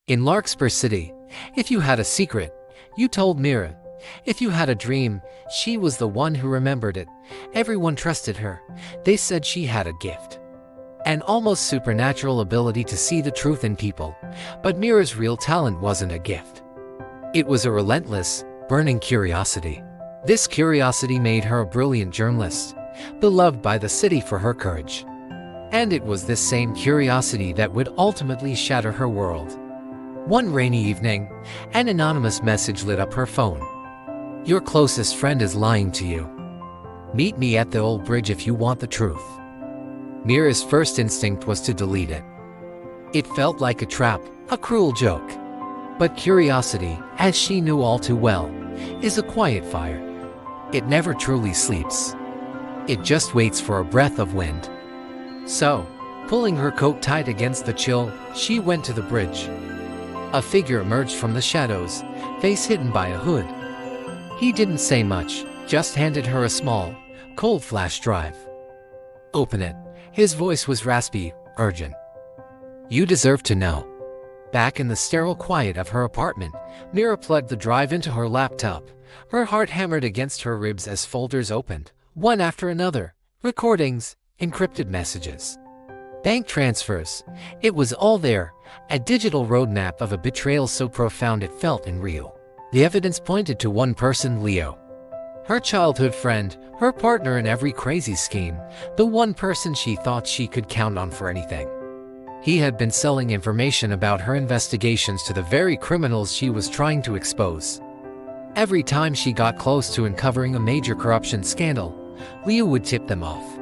In Larkspur City, if you had a secret, you told Mira. If you had a dream, she was the one who remembered it. Everyone trusted her. They said she had a gift. An almost supernatural ability to see the truth in people. But Mira's real talent wasn't a gift. It was a relentless, burning curiosity. This curiosity made her a brilliant journalist, beloved by the city for her courage. And it was this same curiosity that would ultimately shatter her world. One rainy evening, an anonymous message lit up her phone. Your closest friend is lying to you. Meet me at the old bridge if you want the truth. Mira's first instinct was to delete it. It felt like a trap, a cruel joke. But curiosity, as she knew all too well, is a quiet fire. It never truly sleeps. It just waits for a breath of wind. So, pulling her coat tight against the chill, she went to the bridge. A figure emerged from the shadows, face hidden by a hood. He didn't say much, just handed her a small, cold flash drive. Open it. His voice was raspy, urgent. You deserve to know. Back in the sterile quiet of her apartment, Mira plugged the drive into her laptop. Her heart hammered against her ribs as folders opened, one after another. Recordings, encrypted messages, bank transfers. It was all there, a digital roadmap of a betrayal so profound it felt unreal. The evidence pointed to one person, Leo. Her childhood friend, her partner in every crazy scheme, the one person she thought she could count on for anything. He had been selling information about her investigations to the very criminals she was trying to expose. Every time she got close to uncovering a major corruption scandal, Leo would tip them off.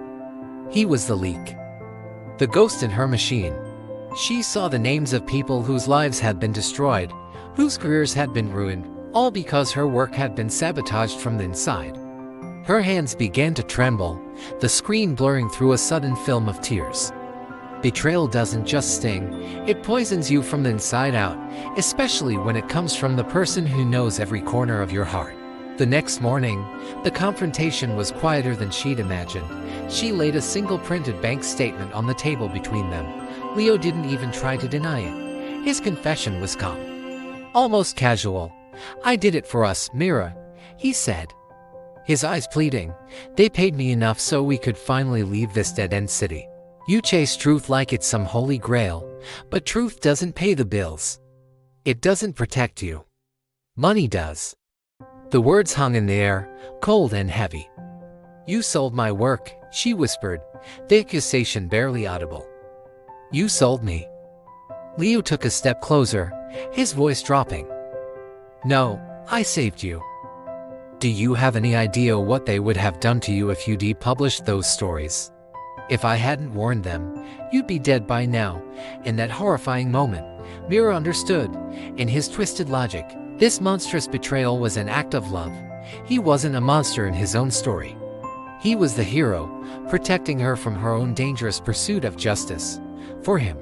He was the leak. The ghost in her machine. She saw the names of people whose lives had been destroyed, whose careers had been ruined, all because her work had been sabotaged from the inside. Her hands began to tremble, the screen blurring through a sudden film of tears. Betrayal doesn't just sting, it poisons you from the inside out, especially when it comes from the person who knows every corner of your heart. The next morning, the confrontation was quieter than she'd imagined. She laid a single printed bank statement on the table between them. Leo didn't even try to deny it. His confession was calm, almost casual. I did it for us, Mira, he said. His eyes pleading. They paid me enough so we could finally leave this dead-end city. You chase truth like it's some holy grail, but truth doesn't pay the bills. It doesn't protect you. Money does. The words hung in the air, cold and heavy. You sold my work, she whispered, the accusation barely audible. You sold me. Leo took a step closer, his voice dropping. No, I saved you. Do you have any idea what they would have done to you if you depublished those stories? If I hadn't warned them, you'd be dead by now. In that horrifying moment, Mira understood, in his twisted logic, this monstrous betrayal was an act of love. He wasn't a monster in his own story. He was the hero, protecting her from her own dangerous pursuit of justice. For him,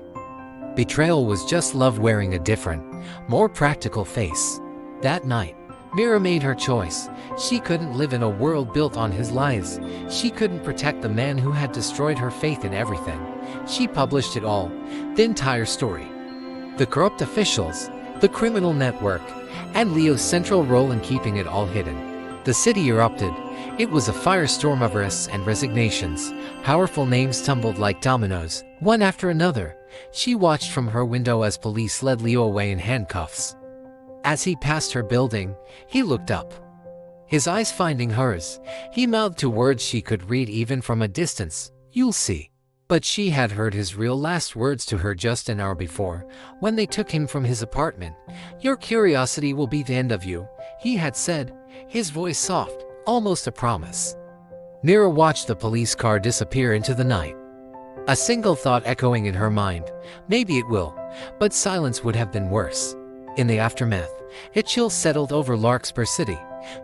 betrayal was just love wearing a different, more practical face. That night, Mira made her choice. She couldn't live in a world built on his lies. She couldn't protect the man who had destroyed her faith in everything. She published it all, the entire story. The corrupt officials, the criminal network, and Leo's central role in keeping it all hidden. The city erupted. It was a firestorm of arrests and resignations. Powerful names tumbled like dominoes, one after another. She watched from her window as police led Leo away in handcuffs. As he passed her building, he looked up. His eyes finding hers, he mouthed two words she could read even from a distance. You'll see. But she had heard his real last words to her just an hour before, when they took him from his apartment. Your curiosity will be the end of you, he had said, his voice soft, almost a promise. Mira watched the police car disappear into the night. A single thought echoing in her mind, maybe it will, but silence would have been worse. In the aftermath, a chill settled over Larkspur City.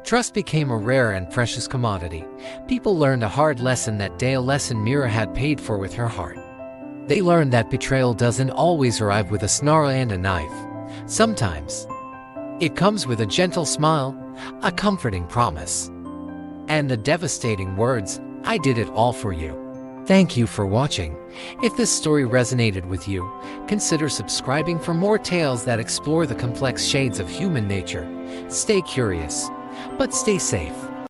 Trust became a rare and precious commodity. People learned a hard lesson that day, a lesson Mira had paid for with her heart. They learned that betrayal doesn't always arrive with a snarl and a knife. Sometimes, it comes with a gentle smile, a comforting promise, and the devastating words, I did it all for you. Thank you for watching. If this story resonated with you, consider subscribing for more tales that explore the complex shades of human nature. Stay curious, but stay safe.